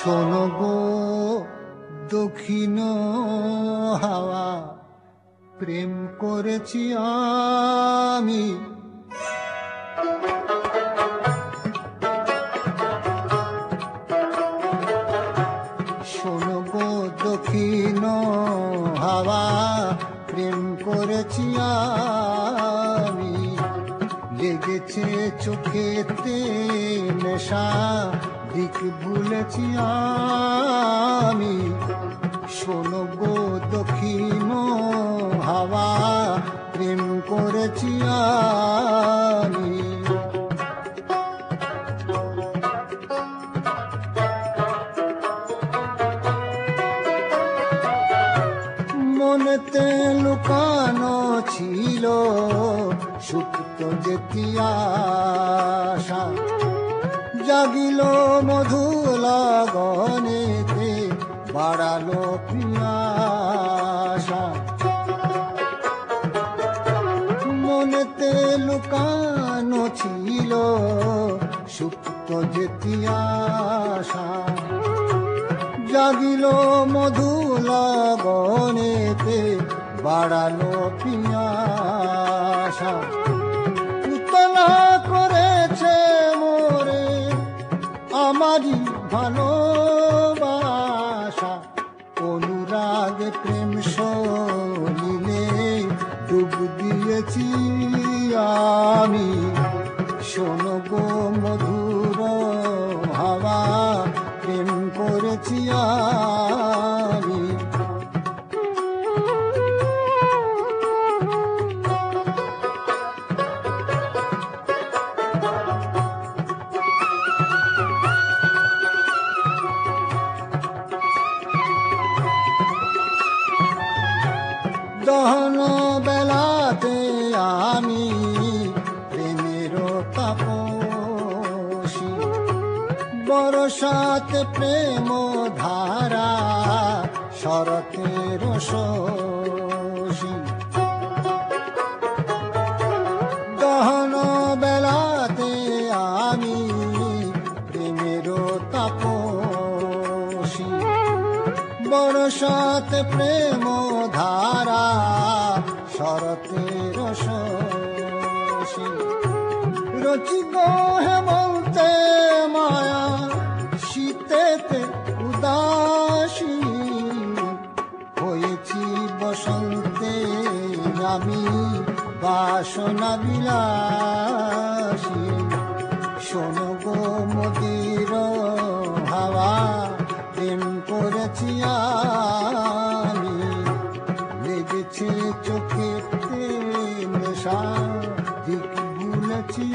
শোনো গো দক্ষিণ হাওয়া, প্রেম করেছি আমি। শোনো গো দক্ষিণ হাওয়া, প্রেম করেছি আমি। লেগেছে চোখেতে নেশা, দিক ভুলেছি আমি। শোনো গো দক্ষিণ হাওয়া, প্রেম করেছি আমি। মনেতে লুকানো ছিল সুপ্ত যেতি আশা, জাগিল মধু লগনেতে, বাড়ালো পিয়াসা। মনেতে লুকানো ছিল সুপ্ত যেতি আশা, জাগিল মধু লগনেতে, বাড়ালো পিয়াসা। উতলা করেছে মোরে আমারই ভালোবাসা, অনুরাগ প্রেম সলিলে ডুব দিয়েছি আমি। শোনো গো মধুর হাওয়া, প্রেম করেছি আমি। দহন বেলাতে আমি প্রেমের তাপসী, বরসাতে প্রেম ধারা, শরতের শোষী। দহন বেলাতে আমি প্রেমের তাপসী, বরসাতে প্রেম ধারা, শরতের শোষী। রচি গো হেমন্তে মায়া, শীতেতে উদাসী, হয়েছি বসন্তে আমি বাসনা বিলাসী। শোনো গো মদির হাওয়া, প্রেম করেছি আমি। লেগেছে চোখেতে নেশা, দিক ভুলেছি